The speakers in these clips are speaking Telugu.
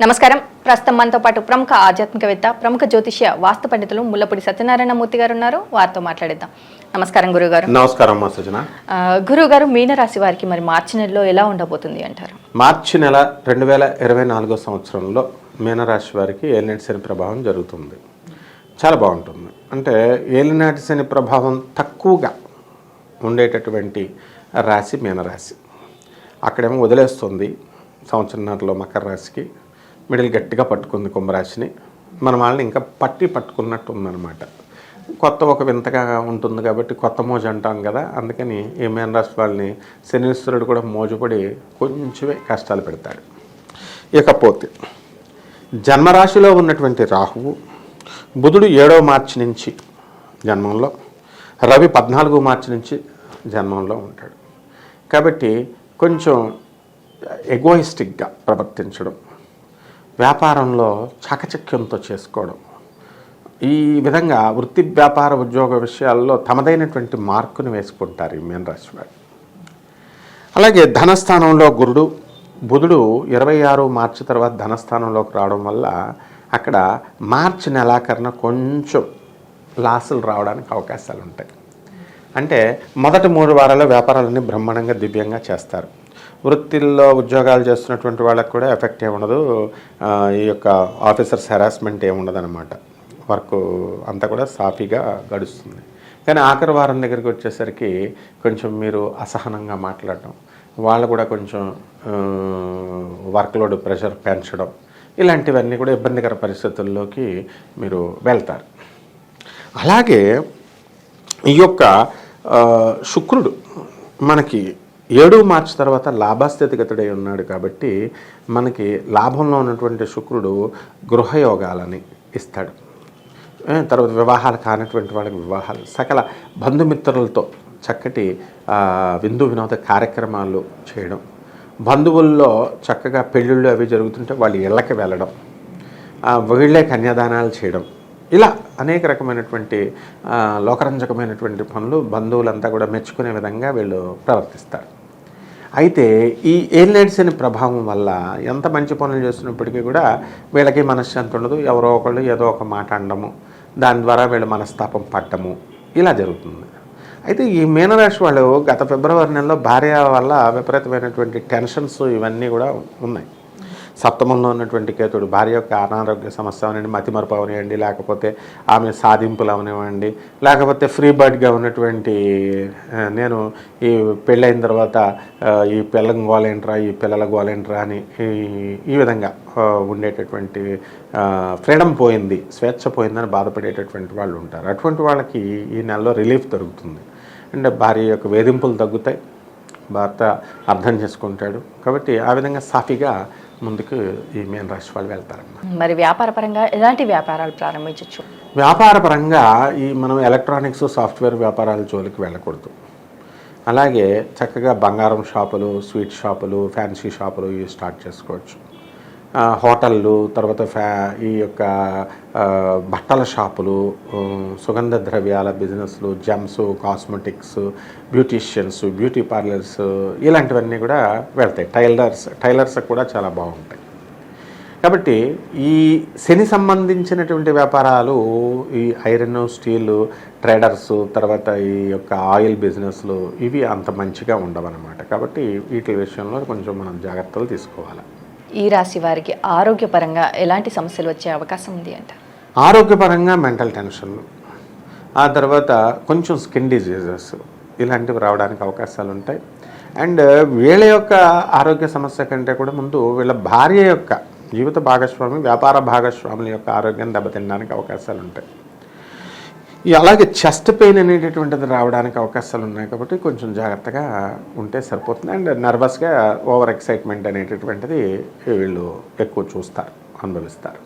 నమస్కారం. ప్రస్తుతం మనతో పాటు ప్రముఖ ఆధ్యాత్మికవేత్త, ప్రముఖ జ్యోతిష్య వాస్తు పండితులు ముల్లపూడి సత్యనారాయణ మూర్తి గారు ఉన్నారు. వారితో మాట్లాడిద్దాం. నమస్కారం గురుగారు. నమస్కారం సజన. గురుగారు, మీనరాశి వారికి మరి మార్చి నెలలో ఎలా ఉండబోతుంది అంటారు? మార్చి నెల 2024 సంవత్సరంలో మీనరాశి వారికి ఏలినాటి శని ప్రభావం జరుగుతుంది. చాలా బాగుంటుంది. అంటే ఏలినాటి శని ప్రభావం తక్కువగా ఉండేటటువంటి రాశి మీనరాశి. అక్కడేమో వదిలేస్తుంది సంవత్సరంన్నరలో మకర రాశికి, మిడిల్ గట్టిగా పట్టుకుంది కుంభరాశిని. మన వాళ్ళని ఇంకా పట్టుకున్నట్టు ఉందన్నమాట. కొత్త ఒక వింతగా ఉంటుంది కాబట్టి కొత్త మోజు అంటాం కదా, అందుకని ఈ మీనరాశి వాళ్ళని శనీశ్వరుడు కూడా మోజుపడి కొంచెమే కష్టాలు పెడతాడు. ఇకపోతే జన్మరాశిలో ఉన్నటువంటి రాహువు, బుధుడు 7వ మార్చి నుంచి జన్మంలో, రవి 14 మార్చి నుంచి జన్మంలో ఉంటాడు. కాబట్టి కొంచెం ఎగోయిస్టిక్గా ప్రవర్తించడం, వ్యాపారంలో చాకచక్యంతో చేసుకోవడం, ఈ విధంగా వృత్తి వ్యాపార ఉద్యోగ విషయాల్లో తమదైనటువంటి మార్కుని వేసుకుంటారు ఈ మీనరాశి వారు. అలాగే ధనస్థానంలో బుధుడు 26 మార్చి తర్వాత ధనస్థానంలోకి రావడం వల్ల అక్కడ మార్చి నెలాఖరున కొంచెం లాసులు రావడానికి అవకాశాలు ఉంటాయి. అంటే మొదటి 3 వారాల వ్యాపారాలన్నీ బ్రహ్మాండంగా దివ్యంగా చేస్తారు. వృత్తిల్లో ఉద్యోగాలు చేస్తున్నటువంటి వాళ్ళకు కూడా ఎఫెక్ట్ ఏముండదు. ఈ యొక్క ఆఫీసర్స్ హెరాస్మెంట్ ఏముండదు అనమాట. వర్క్ అంతా కూడా సాఫీగా గడుస్తుంది. కానీ ఆఖరి వారం దగ్గరికి వచ్చేసరికి కొంచెం మీరు అసహనంగా మాట్లాడటం, వాళ్ళు కూడా కొంచెం వర్క్లోడ్ ప్రెషర్ పెంచడం, ఇలాంటివన్నీ కూడా ఇబ్బందికర పరిస్థితుల్లోకి మీరు వెళ్తారు. అలాగే ఈ యొక్క శుక్రుడు మనకి 7 మార్చి తర్వాత లాభస్థితిగతుడై ఉన్నాడు కాబట్టి మనకి లాభంలో ఉన్నటువంటి శుక్రుడు గృహయోగాలని ఇస్తాడు. తర్వాత వివాహాలు కానటువంటి వాళ్ళకి వివాహాలు, సకల బంధుమిత్రులతో చక్కటి విందు వినోద కార్యక్రమాలు చేయడం, బంధువుల్లో చక్కగా పెళ్ళిళ్ళు అవి జరుగుతుంటే వాళ్ళ ఇళ్ళకి వెళ్ళడం, వీళ్ళే కన్యాదానాలు చేయడం, ఇలా అనేక రకమైనటువంటి లోకరంజకమైనటువంటి పనులు బంధువులంతా కూడా మెచ్చుకునే విధంగా వీళ్ళు ప్రవర్తిస్తారు. అయితే ఈ ఏలినాటి శని ప్రభావం వల్ల ఎంత మంచి పనులు చేస్తున్నప్పటికీ కూడా వీళ్ళకి మనశ్శాంతి ఉండదు. ఎవరో ఒకళ్ళు ఏదో ఒక మాట అనడము, దాని ద్వారా వీళ్ళు మనస్తాపం పట్టము, ఇలా జరుగుతుంది. అయితే ఈ మీనరాశి వాళ్ళు గత ఫిబ్రవరి నెలలో భార్య వల్ల విపరీతమైనటువంటి టెన్షన్స్ ఇవన్నీ కూడా ఉన్నాయి. సప్తమంలో ఉన్నటువంటి కేతుడు భార్య యొక్క అనారోగ్య సమస్య అవనండి, మతిమరుపు అవనివ్వండి, లేకపోతే ఆమె సాధింపులు అవనివ్వండి, లేకపోతే ఫ్రీ బర్డ్గా ఉన్నటువంటి నేను ఈ పెళ్ళైన తర్వాత ఈ పిల్లల గోలేంట్రా, ఈ పిల్లల గోలేంట్రా అని ఈ విధంగా ఉండేటటువంటి ఫ్రీడమ్ పోయింది, స్వేచ్ఛ పోయిందని బాధపడేటటువంటి వాళ్ళు ఉంటారు. అటువంటి వాళ్ళకి ఈ నెలలో రిలీఫ్ దొరుకుతుంది. అంటే భార్య యొక్క వేధింపులు తగ్గుతాయి, భర్త అర్థం చేసుకుంటాడు. కాబట్టి ఆ విధంగా సాఫీగా ముందుకు ఈ మీనరాశి వాళ్ళు వెళ్తారన్నమాట. మరి వ్యాపార పరంగా ఎలాంటి వ్యాపారాలు ప్రారంభించవచ్చు? వ్యాపార పరంగా మనం ఎలక్ట్రానిక్స్ సాఫ్ట్వేర్ వ్యాపారాల జోలికి వెళ్ళకూడదు. అలాగే చక్కగా బంగారం షాపులు, స్వీట్ షాపులు, ఫ్యాన్సీ షాపులు ఇవి స్టార్ట్ చేసుకోవచ్చు. హోటళ్ళు, తర్వాత ఈ యొక్క బట్టల షాపులు, సుగంధ ద్రవ్యాల బిజినెస్లు, gems, cosmetics, beauticians, beauty parlours, ఇలాంటివన్నీ కూడా వెళ్తాయి. టైలర్స్ కూడా చాలా బాగుంటాయి. కాబట్టి ఈ శని సంబంధించినటువంటి వ్యాపారాలు, ఈ ఐరన్, స్టీలు, ట్రేడర్స్, తర్వాత ఈ యొక్క ఆయిల్ బిజినెస్లు, ఇవి అంత మంచిగా ఉండవన్నమాట. కాబట్టి వీటి విషయంలో కొంచెం మనం జాగ్రత్తలు తీసుకోవాలి. ఈ రాశి వారికి ఆరోగ్యపరంగా ఎలాంటి సమస్యలు వచ్చే అవకాశం ఉంది అంట? ఆరోగ్యపరంగా మెంటల్ టెన్షన్లు, ఆ తర్వాత కొంచెం స్కిన్ డిజీజెస్, ఇలాంటివి రావడానికి అవకాశాలు ఉంటాయి. అండ్ వీళ్ళ యొక్క ఆరోగ్య సమస్య కంటే కూడా ముందు వీళ్ళ భార్య యొక్క జీవిత భాగస్వామి, వ్యాపార భాగస్వాముల యొక్క ఆరోగ్యం దెబ్బతినడానికి అవకాశాలు ఉంటాయి. అలాగే చెస్ట్ పెయిన్ అనేటటువంటిది రావడానికి అవకాశాలు ఉన్నాయి. కాబట్టి కొంచెం జాగ్రత్తగా ఉంటే సరిపోతుంది. అండ్ నర్వస్గా ఓవర్ ఎక్సైట్మెంట్ అనేటటువంటిది వీళ్ళు ఎక్కువ చూస్తారు, అనుభవిస్తారు.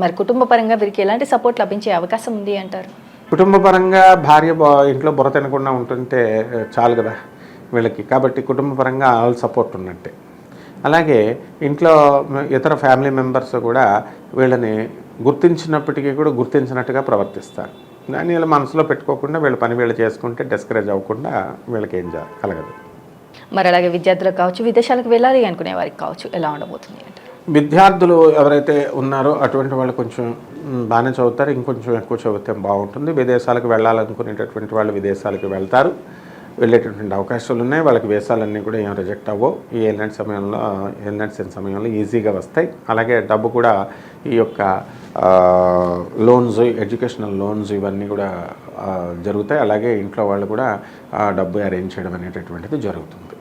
మరి కుటుంబ పరంగా వీరికి ఎలాంటి సపోర్ట్ లభించే అవకాశం ఉంది అంటారు? కుటుంబ పరంగా భార్య ఇంట్లో బుర్ర తినకుండా ఉంటుంటే చాలు కదా వీళ్ళకి. కాబట్టి కుటుంబ పరంగా ఆల్ సపోర్ట్ ఉన్నట్టే. అలాగే ఇంట్లో ఇతర ఫ్యామిలీ మెంబర్స్ కూడా వీళ్ళని గుర్తించినప్పటికీ కూడా గుర్తించినట్టుగా ప్రవర్తిస్తారు. దాన్ని వీళ్ళ మనసులో పెట్టుకోకుండా వీళ్ళ పని వీళ్ళు చేసుకుంటే డిస్కరేజ్ అవ్వకుండా వీళ్ళకి ఏం కలగదు. మరి అలాగే విద్యార్థులకు కావచ్చు, విదేశాలకు వెళ్ళాలి అనుకునే వారికి కావచ్చు, ఎలా ఉండబోతుంది అంటే? విద్యార్థులు ఎవరైతే ఉన్నారో అటువంటి వాళ్ళు కొంచెం బాగానే చదువుతారు, ఇంకొంచెం ఎక్కువ చదివితే బాగుంటుంది. విదేశాలకు వెళ్ళాలనుకునేటటువంటి వాళ్ళు విదేశాలకు వెళ్తారు, వెళ్ళేటటువంటి అవకాశాలు ఉన్నాయి. వాళ్ళకి వేసాలన్నీ కూడా ఏం రిజెక్ట్ అవ్వవు. ఈ ఎల్నెట్ సమయంలో ఈజీగా వస్తాయి. అలాగే డబ్బు కూడా ఈ యొక్క లోన్స్, ఎడ్యుకేషనల్ లోన్స్ ఇవన్నీ కూడా జరుగుతాయి. అలాగే ఇంట్లో వాళ్ళు కూడా డబ్బు అరేంజ్ చేయడం అనేటటువంటిది జరుగుతుంది.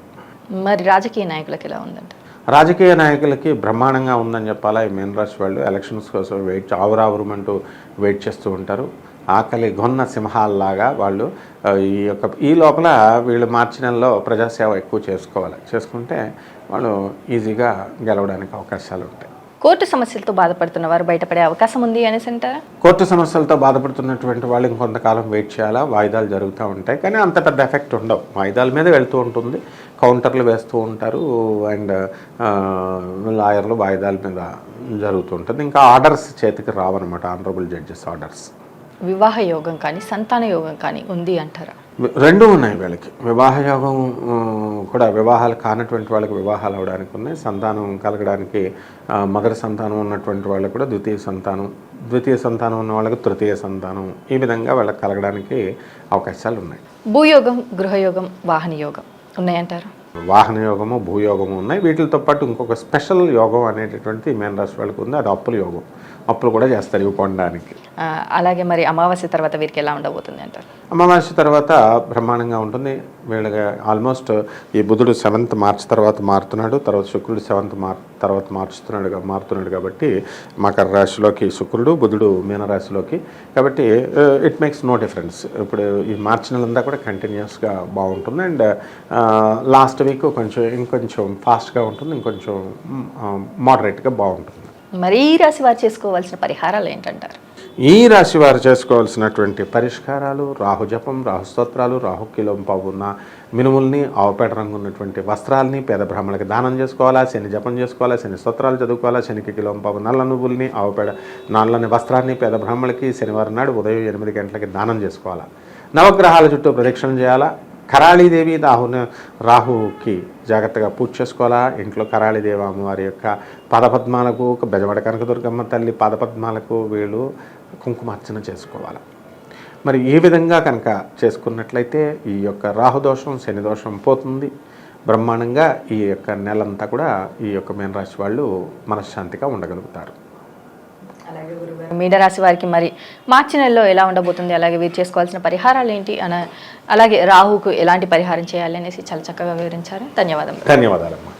మరి రాజకీయ నాయకులకు ఎలా ఉందంట? రాజకీయ నాయకులకి బ్రహ్మాండంగా ఉందని చెప్పాలా. ఈ మీన రాశి వాళ్ళు ఎలక్షన్స్ కోసం ఆవురావురమంటూ వెయిట్ చేస్తూ ఉంటారు. ఆకలి గొన్న సింహాల్లాగా వాళ్ళు ఈ లోపల వీళ్ళు మార్చి నెలలో ప్రజాసేవ ఎక్కువ చేసుకుంటే వాళ్ళు ఈజీగా గెలవడానికి అవకాశాలు ఉంటాయి. కోర్టు సమస్యలతో బాధపడుతున్న వారు బయటపడే అవకాశం ఉంది అనేసి అంటారా? కోర్టు సమస్యలతో బాధపడుతున్నటువంటి వాళ్ళు ఇంకొంతకాలం వెయిట్ చేయాలా. వాయిదాలు జరుగుతూ ఉంటాయి, కానీ అంత పెద్ద ఎఫెక్ట్ ఉండవు. వాయిదాల మీద వెళ్తూ ఉంటుంది, కౌంటర్లు వేస్తూ ఉంటారు, అండ్ లాయర్లు వాయిదాల మీద జరుగుతూ ఉంటుంది. ఇంకా ఆర్డర్స్ చేతికి రావన్నమాట, ఆనరబుల్ జడ్జెస్ ఆర్డర్స్. వివాహ యోగం కానీ సంతాన యోగం కానీ ఉంది అంటారా? రెండూ ఉన్నాయి వీళ్ళకి. వివాహ యోగం కూడా వివాహాలు కానటువంటి వాళ్ళకి వివాహాలు అవడానికి ఉన్నాయి. సంతానం కలగడానికి మొదటి సంతానం ఉన్నటువంటి వాళ్ళకి కూడా ద్వితీయ సంతానం ఉన్న వాళ్ళకి తృతీయ సంతానం, ఈ విధంగా వాళ్ళకి కలగడానికి అవకాశాలు ఉన్నాయి. భూయోగం, గృహయోగం, వాహన యోగం ఉన్నాయంటారు? వాహన యోగము, భూయోగము ఉన్నాయి. వీటితో పాటు ఇంకొక స్పెషల్ యోగం అనేటటువంటి మీన రాశి వాళ్ళకి ఉంది, అది అప్పుల యోగం. అప్పులు కూడా చేస్తారు ఇవి పొందడానికి. అలాగే మరి అమావాస్య తర్వాత వీరికి ఎలా ఉండబోతుంది అంటారు? అమావాస్య తర్వాత బ్రహ్మాండంగా ఉంటుంది వీళ్ళకి. ఆల్మోస్ట్ ఈ బుధుడు 7th మార్చ్ తర్వాత మారుతున్నాడు, తర్వాత శుక్రుడు 7th తర్వాత మారుతున్నాడు కాబట్టి మకర రాశిలోకి శుక్రుడు, బుధుడు మీన రాశిలోకి. కాబట్టి ఇట్ మేక్స్ నో డిఫరెన్స్. ఇప్పుడు ఈ మార్చి నెలంతా కూడా కంటిన్యూస్గా బాగుంటుంది. అండ్ లాస్ట్ వీక్ ఇంకొంచెం ఫాస్ట్గా ఉంటుంది, ఇంకొంచెం మోడరేట్గా బాగుంటుంది. మరి ఈ రాశి వారు చేసుకోవాల్సిన పరిహారాలు ఏంటంటారు? ఈ రాశి వారు చేసుకోవాల్సినటువంటి పరిష్కారాలు: రాహు జపం, రాహు స్తోత్రాలు, రాహు కిలోంపావున్న మినుముల్ని, ఆవుపేట రంగు ఉన్నటువంటి వస్త్రాలని పేద బ్రాహ్మణులకి దానం చేసుకోవాలా, శని జపం చేసుకోవాలా, శని స్తోత్రాలు చదువుకోవాలా, శనికి కిలోంపావు నల్ల నువ్వుల్ని, ఆవుపేట నల్లని వస్త్రాన్ని పేద బ్రాహ్మణులకి శనివారం నాడు ఉదయం 8 గంటలకి దానం చేసుకోవాలా. నవగ్రహాల చుట్టూ ప్రదక్షిణ చేయాలా. కరాళీదేవి రాహుకి జాగ్రత్తగా పూజ చేసుకోవాలా. ఇంట్లో కరాళీదేవి అమ్మవారి యొక్క పాదపద్మాలకు, బెజవాడ కనకదుర్గమ్మ తల్లి పాదపద్మాలకు వీళ్ళు కుంకుమార్చన చేసుకోవాలి. మరి ఈ విధంగా కనుక చేసుకున్నట్లయితే ఈ యొక్క రాహుదోషం, శని దోషం పోతుంది. బ్రహ్మాండంగా ఈ యొక్క నెలంతా కూడా ఈ యొక్క మీన రాశి వాళ్ళు మనశ్శాంతిగా ఉండగలుగుతారు. మీనరాశి వారికి మరి మార్చి నెలలో ఎలా ఉండబోతుంది, అలాగే వీరు చేసుకోవాల్సిన పరిహారాలు ఏంటి అలాగే రాహుకు ఎలాంటి పరిహారం చేయాలి అనేసి చాలా చక్కగా వివరించారు. ధన్యవాదాలు. ధన్యవాదాలమ్మా.